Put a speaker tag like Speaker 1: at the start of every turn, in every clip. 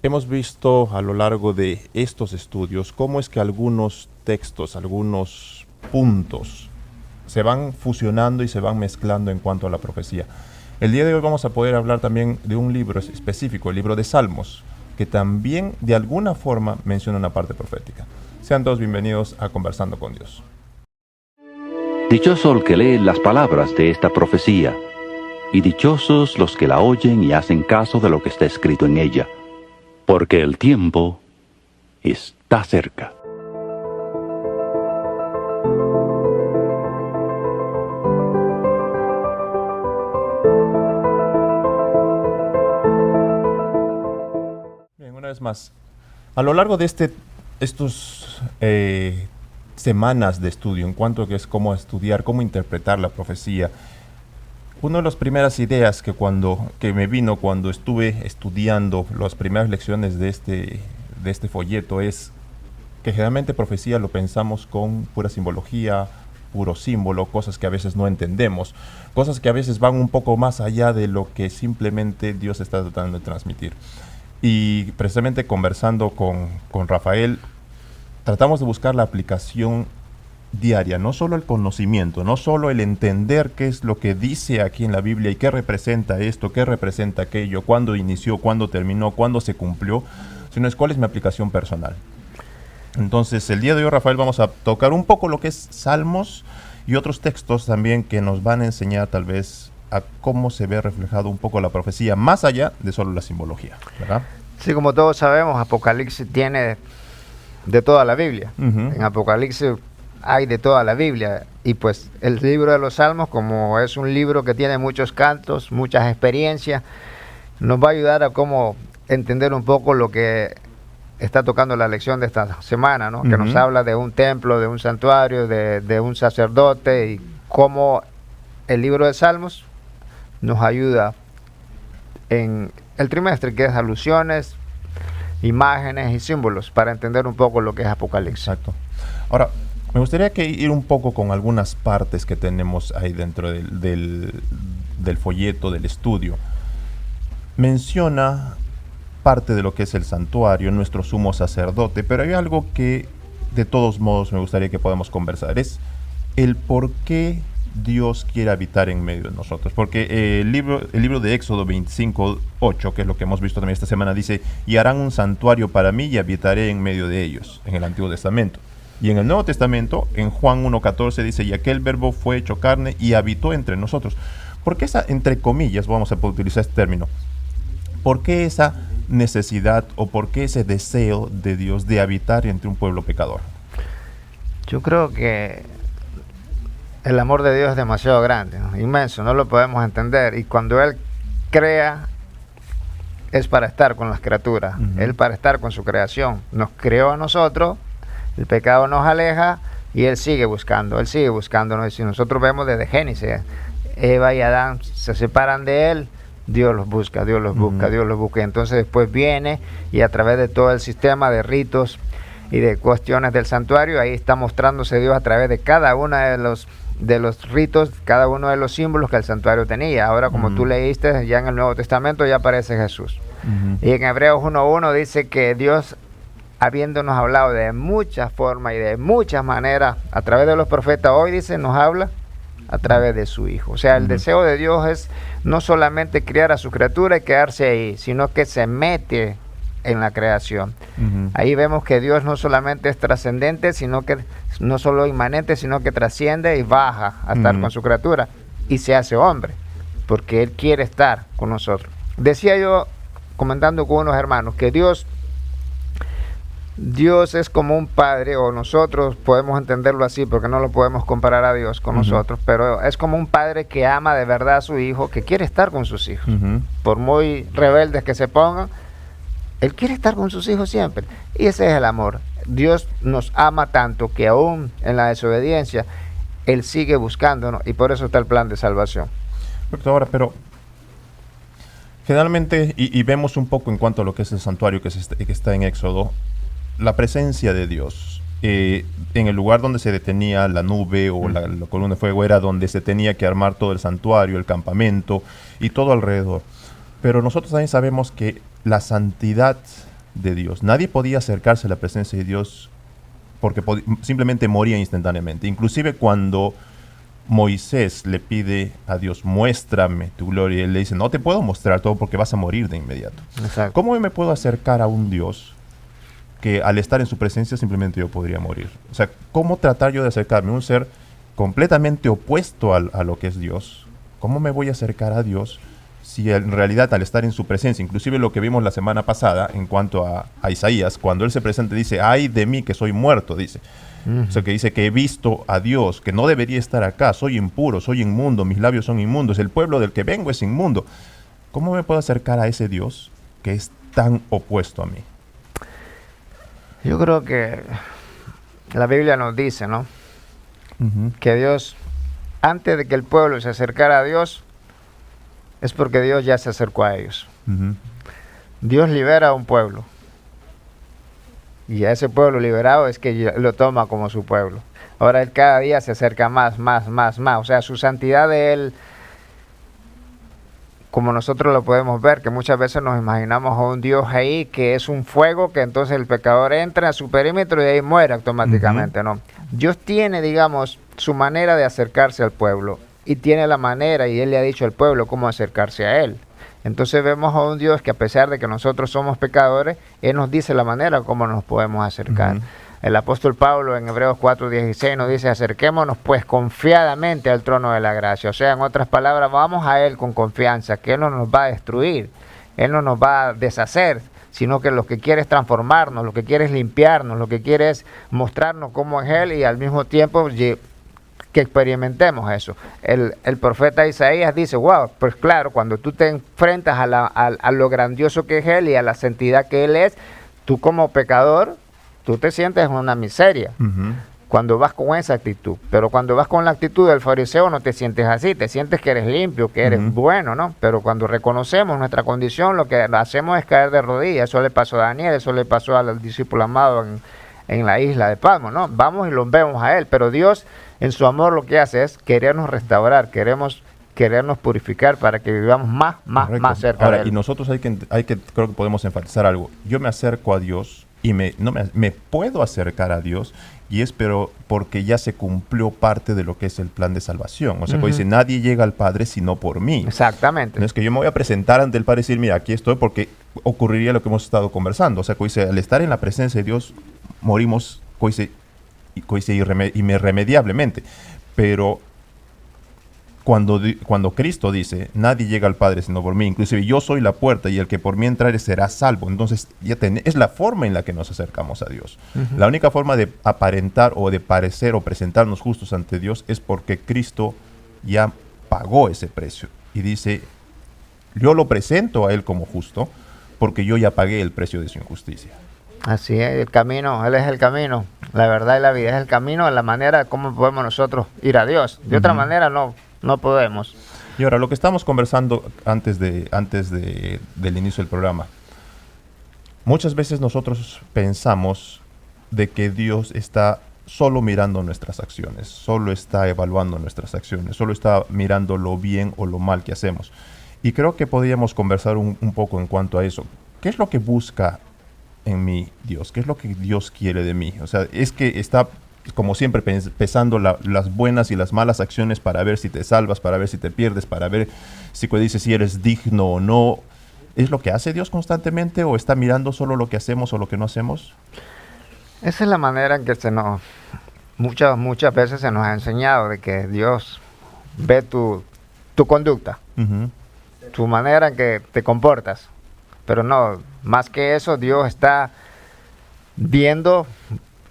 Speaker 1: hemos visto a lo largo de estos estudios cómo es que algunos textos, algunos puntos se van fusionando y se van mezclando en cuanto a la profecía. El día de hoy vamos a poder hablar también de un libro específico, el libro de Salmos, que también de alguna forma menciona una parte profética. Sean todos bienvenidos a Conversando con Dios.
Speaker 2: Dichoso el que lee las palabras de esta profecía, y dichosos los que la oyen y hacen caso de lo que está escrito en ella, porque el tiempo está cerca.
Speaker 1: Bien, una vez más, a lo largo de estos semanas de estudio en cuanto a que es cómo estudiar, cómo interpretar la profecía, una de las primeras ideas que me vino cuando estuve estudiando las primeras lecciones de este folleto es que generalmente profecía lo pensamos con pura simbología, puro símbolo, cosas que a veces no entendemos, cosas que a veces van un poco más allá de lo que simplemente Dios está tratando de transmitir. Y precisamente conversando con Rafael, tratamos de buscar la aplicación diaria, no solo el conocimiento, no solo el entender qué es lo que dice aquí en la Biblia y qué representa esto, qué representa aquello, cuándo inició, cuándo terminó, cuándo se cumplió, sino es cuál es mi aplicación personal. Entonces, el día de hoy, Rafael, vamos a tocar un poco lo que es Salmos y otros textos también que nos van a enseñar tal vez a cómo se ve reflejado un poco la profecía, más allá de solo la simbología, ¿verdad?
Speaker 3: Sí, como todos sabemos, Apocalipsis tiene de toda la Biblia. En Apocalipsis hay de toda la Biblia, y pues el libro de los Salmos, como es un libro que tiene muchos cantos, muchas experiencias, nos va a ayudar a cómo entender un poco lo que está tocando la lección de esta semana, ¿no? Que nos habla de un templo, de un santuario, de un sacerdote, y cómo el libro de Salmos nos ayuda en el trimestre, que es alusiones, imágenes y símbolos, para entender un poco lo que es Apocalipsis.
Speaker 1: Exacto. Ahora, me gustaría ir un poco con algunas partes que tenemos ahí dentro del folleto, del estudio. Menciona parte de lo que es el santuario, nuestro sumo sacerdote, pero hay algo que de todos modos me gustaría que podamos conversar, es el por qué Dios quiere habitar en medio de nosotros. Porque el libro de Éxodo 25:8, que es lo que hemos visto también esta semana, dice: y harán un santuario para mí y habitaré en medio de ellos, en el Antiguo Testamento. Y en el Nuevo Testamento, en Juan 1:14 dice: y aquel verbo fue hecho carne y habitó entre nosotros. ¿Por qué esa, entre comillas, vamos a utilizar este término, por qué esa necesidad o por qué ese deseo de Dios de habitar entre un pueblo pecador?
Speaker 3: Yo creo que el amor de Dios es demasiado grande, ¿no? Inmenso, no lo podemos entender, y cuando Él crea es para estar con las criaturas, Él para estar con su creación. Nos creó a nosotros, el pecado nos aleja y Él sigue buscándonos. Y si nosotros vemos desde Génesis, Eva y Adán se separan de Él, Dios los busca, Dios los busca, y entonces después viene y a través de todo el sistema de ritos y de cuestiones del santuario, ahí está mostrándose Dios a través de cada uno de los ritos, cada uno de los símbolos que el santuario tenía. Ahora, como tú leíste, ya en el Nuevo Testamento ya aparece Jesús. Y en Hebreos 1:1 dice que Dios, habiéndonos hablado de muchas formas y de muchas maneras a través de los profetas, hoy dice, nos habla a través de su Hijo. O sea, el deseo de Dios es no solamente criar a su criatura y quedarse ahí, sino que se mete en la creación. Ahí vemos que Dios no solamente es trascendente, sino que no solo inmanente, sino que trasciende y baja a estar con su criatura y se hace hombre, porque Él quiere estar con nosotros. Decía yo, comentando con unos hermanos, que Dios es como un padre, o nosotros podemos entenderlo así porque no lo podemos comparar a Dios con nosotros, pero es como un padre que ama de verdad a su hijo, que quiere estar con sus hijos. Por muy rebeldes que se pongan, Él quiere estar con sus hijos siempre. Y ese es el amor. Dios nos ama tanto que aún en la desobediencia, Él sigue buscándonos, y por eso está el plan de salvación.
Speaker 1: Ahora, pero generalmente, y vemos un poco en cuanto a lo que es el santuario que está en Éxodo, la presencia de Dios en el lugar donde se detenía la nube o la columna de fuego era donde se tenía que armar todo el santuario, el campamento y todo alrededor. Pero nosotros también sabemos que la santidad de Dios. Nadie podía acercarse a la presencia de Dios porque simplemente moría instantáneamente. Inclusive cuando Moisés le pide a Dios, muéstrame tu gloria, y él le dice, no te puedo mostrar todo porque vas a morir de inmediato.
Speaker 3: Exacto.
Speaker 1: ¿Cómo me puedo acercar a un Dios que al estar en su presencia simplemente yo podría morir? O sea, ¿cómo tratar yo de acercarme a un ser completamente opuesto a lo que es Dios? ¿Cómo me voy a acercar a Dios si en realidad al estar en su presencia, inclusive lo que vimos la semana pasada en cuanto a Isaías, cuando él se presenta dice, ay de mí que soy muerto, dice. O sea, que dice que he visto a Dios, que no debería estar acá, soy impuro, soy inmundo, mis labios son inmundos, el pueblo del que vengo es inmundo. ¿Cómo me puedo acercar a ese Dios que es tan opuesto a mí?
Speaker 3: Yo creo que la Biblia nos dice, ¿no? Que Dios, antes de que el pueblo se acercara a Dios, es porque Dios ya se acercó a ellos. Dios libera a un pueblo. Y a ese pueblo liberado es que lo toma como su pueblo. Ahora Él cada día se acerca más. O sea, su santidad de Él, como nosotros lo podemos ver, que muchas veces nos imaginamos a un Dios ahí que es un fuego, que entonces el pecador entra a su perímetro y ahí muere automáticamente, ¿no? Dios tiene, digamos, su manera de acercarse al pueblo y tiene la manera, y Él le ha dicho al pueblo cómo acercarse a Él. Entonces vemos a un Dios que a pesar de que nosotros somos pecadores, Él nos dice la manera como nos podemos acercar. El apóstol Pablo en Hebreos 4:16 nos dice, acerquémonos pues confiadamente al trono de la gracia. O sea, en otras palabras, vamos a Él con confianza, que Él no nos va a destruir, Él no nos va a deshacer, sino que lo que quiere es transformarnos, lo que quiere es limpiarnos, lo que quiere es mostrarnos cómo es Él y al mismo tiempo que experimentemos eso. El profeta Isaías dice, wow, pues claro, cuando tú te enfrentas a lo grandioso que es Él y a la santidad que Él es, tú como pecador, tú te sientes en una miseria cuando vas con esa actitud. Pero cuando vas con la actitud del fariseo no te sientes así, te sientes que eres limpio, que eres bueno, ¿no? Pero cuando reconocemos nuestra condición, lo que hacemos es caer de rodillas. Eso le pasó a Daniel, eso le pasó al discípulo amado en la isla de Patmos, ¿no? Vamos y lo vemos a Él, pero Dios en su amor lo que hace es querernos restaurar, querernos purificar para que vivamos más cerca
Speaker 1: Ahora,
Speaker 3: de Él.
Speaker 1: y nosotros creo que podemos enfatizar algo. Yo me acerco a Dios y me puedo acercar a Dios, y es pero porque ya se cumplió parte de lo que es el plan de salvación. O sea, dice, nadie llega al Padre sino por mí.
Speaker 3: Exactamente.
Speaker 1: No es que yo me voy a presentar ante el Padre y decir, mira, aquí estoy, porque ocurriría lo que hemos estado conversando. O sea, dice, al estar en la presencia de Dios, morimos, irremediablemente. Pero cuando Cristo dice, nadie llega al Padre sino por mí, inclusive yo soy la puerta y el que por mí entrare será salvo, entonces es la forma en la que nos acercamos a Dios. La única forma de aparentar o de parecer o presentarnos justos ante Dios es porque Cristo ya pagó ese precio y dice, yo lo presento a Él como justo porque yo ya pagué el precio de su injusticia.
Speaker 3: Así es, el camino, Él es el camino, la verdad y la vida es el camino, la manera como podemos nosotros ir a Dios. De otra manera no podemos.
Speaker 1: Y ahora, lo que estamos conversando antes del inicio del programa, muchas veces nosotros pensamos de que Dios está solo mirando nuestras acciones, solo está evaluando nuestras acciones, solo está mirando lo bien o lo mal que hacemos. Y creo que podríamos conversar un poco en cuanto a eso. ¿Qué es lo que busca en mí Dios? ¿Qué es lo que Dios quiere de mí? O sea, es que está, como siempre, pesando las buenas y las malas acciones para ver si te salvas, para ver si te pierdes, para ver si eres digno o no. ¿Es lo que hace Dios constantemente o está mirando solo lo que hacemos o lo que no hacemos?
Speaker 3: Esa es la manera en que muchas veces se nos ha enseñado de que Dios ve tu conducta, tu manera en que te comportas. Pero no, más que eso, Dios está viendo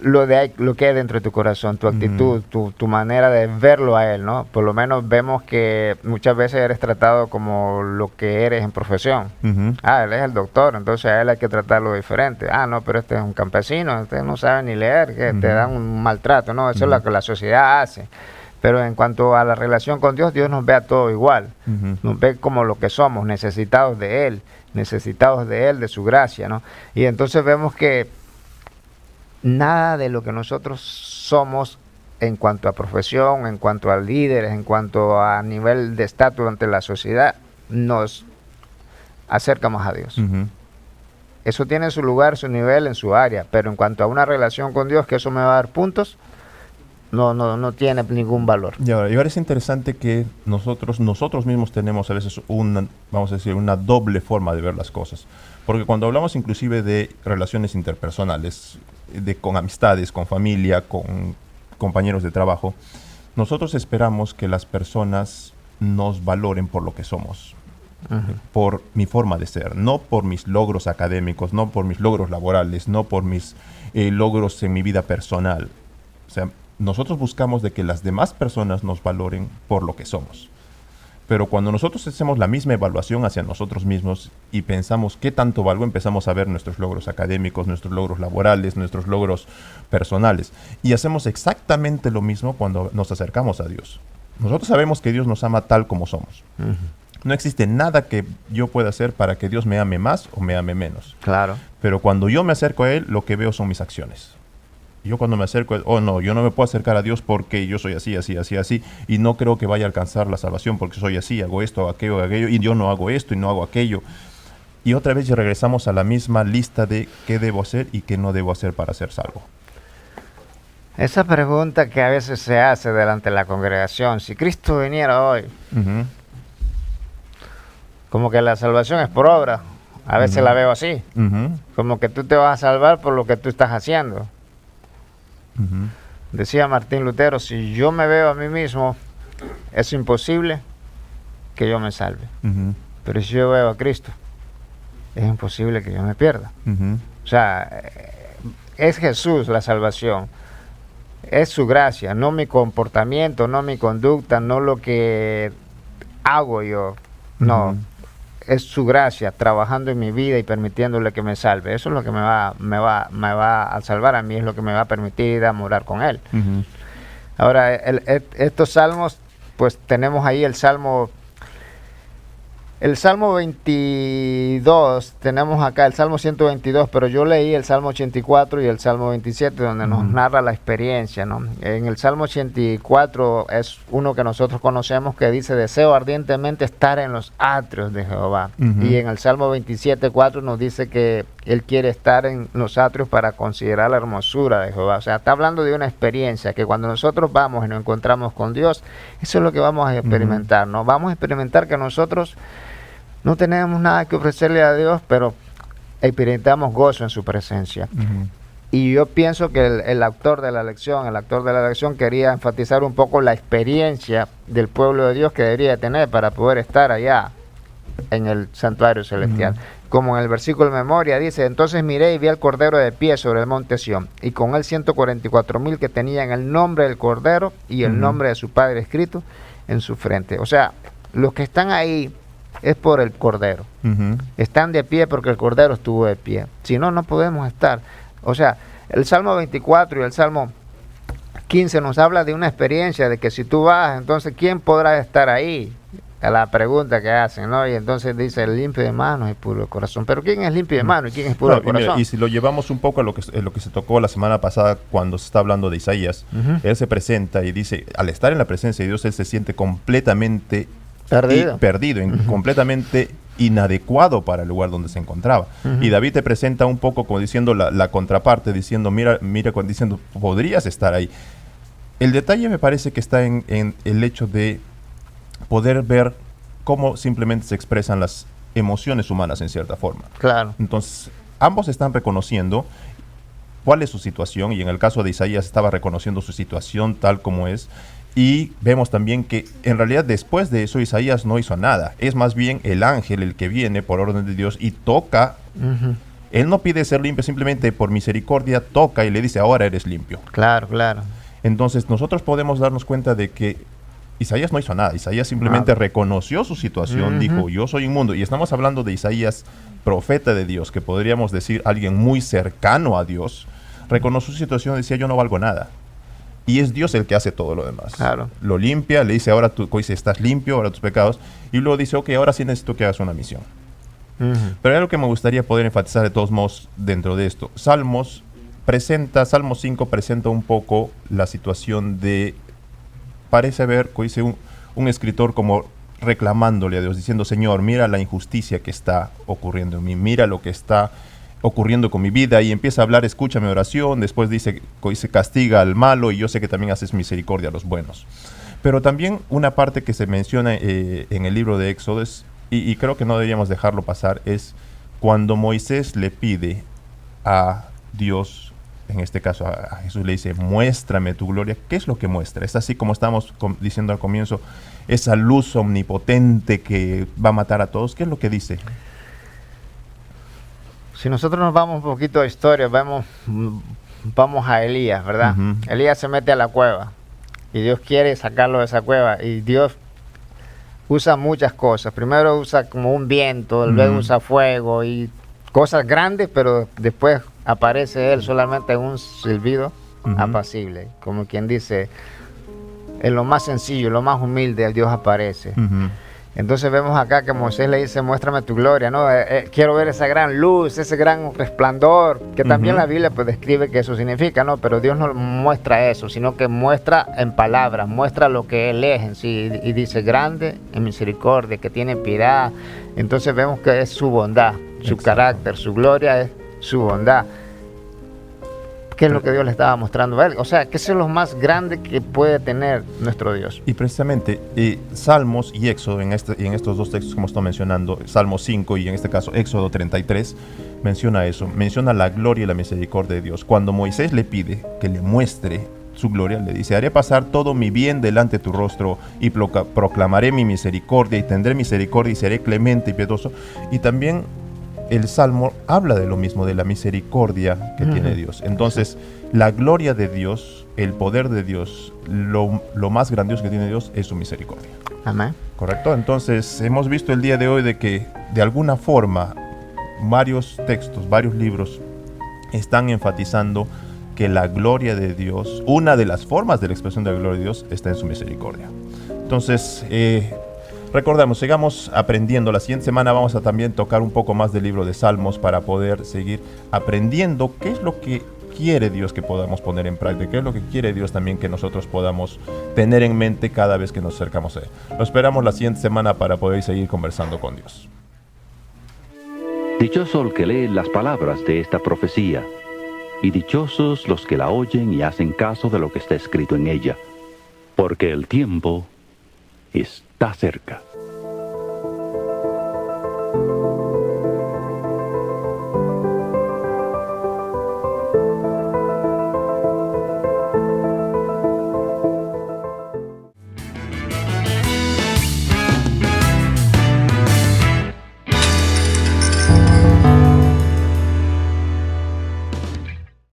Speaker 3: lo que hay dentro de tu corazón, tu actitud, tu manera de verlo a Él, ¿no? Por lo menos vemos que muchas veces eres tratado como lo que eres en profesión. Él es el doctor, entonces a él hay que tratarlo diferente. No, pero este es un campesino, este no sabe ni leer, que te dan un maltrato, ¿no? Eso es lo que la sociedad hace. Pero en cuanto a la relación con Dios, Dios nos ve a todos igual. Nos ve como lo que somos, necesitados de Él, de su gracia, ¿no? Y entonces vemos que nada de lo que nosotros somos en cuanto a profesión, en cuanto a líderes, en cuanto a nivel de estatus ante la sociedad, nos acerca más a Dios. eso tiene su lugar, su nivel en su área, pero en cuanto a una relación con Dios, que eso me va a dar puntos, no tiene ningún valor.
Speaker 1: Y ahora es interesante que nosotros mismos tenemos a veces vamos a decir, una doble forma de ver las cosas. Porque cuando hablamos inclusive de relaciones interpersonales, con amistades, con familia, con compañeros de trabajo, nosotros esperamos que las personas nos valoren por lo que somos, por mi forma de ser, no por mis logros académicos, no por mis logros laborales, no por mis logros en mi vida personal. O sea, nosotros buscamos de que las demás personas nos valoren por lo que somos. Pero cuando nosotros hacemos la misma evaluación hacia nosotros mismos y pensamos qué tanto valgo, empezamos a ver nuestros logros académicos, nuestros logros laborales, nuestros logros personales. Y hacemos exactamente lo mismo cuando nos acercamos a Dios. Nosotros sabemos que Dios nos ama tal como somos. No existe nada que yo pueda hacer para que Dios me ame más o me ame menos.
Speaker 3: Claro.
Speaker 1: Pero cuando yo me acerco a Él, lo que veo son mis acciones. Yo cuando me acerco, no, yo no me puedo acercar a Dios porque yo soy así, y no creo que vaya a alcanzar la salvación porque soy así, hago esto, hago aquello, y yo no hago esto y no hago aquello. Y otra vez regresamos a la misma lista de qué debo hacer y qué no debo hacer para ser salvo.
Speaker 3: Esa pregunta que a veces se hace delante de la congregación, si Cristo viniera hoy, como que la salvación es por obra, a veces la veo así, como que tú te vas a salvar por lo que tú estás haciendo. Decía Martín Lutero, si yo me veo a mí mismo, es imposible que yo me salve. Pero si yo veo a Cristo, es imposible que yo me pierda. O sea, es Jesús la salvación. Es su gracia, no mi comportamiento, no mi conducta, no lo que hago yo. No, es su gracia trabajando en mi vida y permitiéndole que me salve. Eso es lo que me va a salvar a mí, es lo que me va a permitir a morar con Él. Ahora, estos salmos, pues tenemos ahí el Salmo 22, tenemos acá el Salmo 122, pero yo leí el Salmo 84 y el Salmo 27, donde nos narra la experiencia, ¿no? En el Salmo 84 es uno que nosotros conocemos que dice, deseo ardientemente estar en los atrios de Jehová. Y en el Salmo 27:4 nos dice que Él quiere estar en los atrios para considerar la hermosura de Jehová. O sea, está hablando de una experiencia que cuando nosotros vamos y nos encontramos con Dios, eso es lo que vamos a experimentar, ¿no? Vamos a experimentar que nosotros no tenemos nada que ofrecerle a Dios, pero experimentamos gozo en su presencia. Y yo pienso que el autor de la lección quería enfatizar un poco la experiencia del pueblo de Dios que debería tener para poder estar allá en el santuario celestial. Como en el versículo de memoria dice, entonces miré y vi al Cordero de pie sobre el monte Sión, y con él 144,000 que tenían el nombre del Cordero y el nombre de su Padre escrito en su frente. O sea, los que están ahí es por el Cordero. Están de pie porque el Cordero estuvo de pie. Si no, no podemos estar. O sea, el Salmo 24 y el Salmo 15 nos habla de una experiencia de que si tú vas, entonces ¿quién podrá estar ahí? A la pregunta que hacen, ¿no? Y entonces dice, limpio de manos y puro de corazón. Pero ¿quién es limpio de manos y quién es puro de corazón?
Speaker 1: Mira, y si lo llevamos un poco a lo que se tocó la semana pasada cuando se está hablando de Isaías, él se presenta y dice, al estar en la presencia de Dios, él se siente completamente perdido, completamente inadecuado para el lugar donde se encontraba. Y David te presenta un poco como diciendo la contraparte, diciendo, mira, diciendo, podrías estar ahí. El detalle me parece que está en el hecho de poder ver cómo simplemente se expresan las emociones humanas en cierta forma.
Speaker 3: Claro.
Speaker 1: Entonces, ambos están reconociendo cuál es su situación, y en el caso de Isaías estaba reconociendo su situación tal como es. Y vemos también que en realidad después de eso Isaías no hizo nada. Es más bien el ángel el que viene por orden de Dios y toca. Él no pide ser limpio, simplemente por misericordia toca y le dice, ahora eres limpio.
Speaker 3: Claro, claro.
Speaker 1: Entonces nosotros podemos darnos cuenta de que Isaías no hizo nada. Isaías simplemente reconoció su situación, dijo, yo soy inmundo. Y estamos hablando de Isaías, profeta de Dios, que podríamos decir alguien muy cercano a Dios. Reconoció su situación y decía, yo no valgo nada. Y es Dios el que hace todo lo demás.
Speaker 3: Claro.
Speaker 1: Lo limpia, le dice, ahora tú estás limpio, ahora tus pecados. Y luego dice, ok, ahora sí necesito que hagas una misión. Pero hay algo que me gustaría poder enfatizar de todos modos dentro de esto. Salmo 5 presenta un poco la situación de, parece ver, dice un escritor como reclamándole a Dios, diciendo, Señor, mira la injusticia que está ocurriendo en mí, mira lo que está ocurriendo con mi vida, y empieza a hablar, escucha mi oración, después dice castiga al malo y yo sé que también haces misericordia a los buenos. Pero también una parte que se menciona en el libro de Éxodo y creo que no deberíamos dejarlo pasar, es cuando Moisés le pide a Dios, en este caso a Jesús, le dice, muéstrame tu gloria. ¿Qué es lo que muestra? Es así como estamos diciendo al comienzo, esa luz omnipotente que va a matar a todos. ¿Qué es lo que dice?
Speaker 3: Si nosotros nos vamos un poquito de historia, vamos a Elías, ¿verdad?
Speaker 1: Uh-huh.
Speaker 3: Elías se mete a la cueva y Dios quiere sacarlo de esa cueva, y Dios usa muchas cosas. Primero usa como un viento, luego usa fuego y cosas grandes, pero después aparece él solamente en un silbido apacible, como quien dice, en lo más sencillo, lo más humilde, Dios aparece. Entonces vemos acá que Moisés le dice, muéstrame tu gloria, ¿no? Quiero ver esa gran luz, ese gran resplandor, que también la Biblia pues describe que eso significa, ¿no? Pero Dios no muestra eso, sino que muestra en palabras, muestra lo que Él es en sí, y dice, grande en misericordia, que tiene piedad. Entonces vemos que es su bondad, su carácter, su gloria es su bondad. ¿Qué es lo que Dios le estaba mostrando a él? O sea, ¿qué es lo más grande que puede tener nuestro Dios?
Speaker 1: Y precisamente Salmos y Éxodo, en estos dos textos como estoy mencionando, Salmo 5 y en este caso Éxodo 33, menciona eso, menciona la gloria y la misericordia de Dios. Cuando Moisés le pide que le muestre su gloria, le dice, haré pasar todo mi bien delante de tu rostro y proclamaré mi misericordia y tendré misericordia y seré clemente y piadoso. Y también el Salmo habla de lo mismo, de la misericordia que tiene Dios. Entonces, la gloria de Dios, el poder de Dios, lo más grandioso que tiene Dios es su misericordia.
Speaker 3: Amén.
Speaker 1: ¿Correcto? Entonces, hemos visto el día de hoy de que, de alguna forma, varios textos, varios libros, están enfatizando que la gloria de Dios, una de las formas de la expresión de la gloria de Dios, está en su misericordia. Entonces, recordemos, sigamos aprendiendo. La siguiente semana vamos a también tocar un poco más del libro de Salmos para poder seguir aprendiendo qué es lo que quiere Dios que podamos poner en práctica, qué es lo que quiere Dios también que nosotros podamos tener en mente cada vez que nos acercamos a Él. Lo esperamos la siguiente semana para poder seguir conversando con Dios.
Speaker 2: Dichoso el que lee las palabras de esta profecía, y dichosos los que la oyen y hacen caso de lo que está escrito en ella, porque el tiempo está cerca.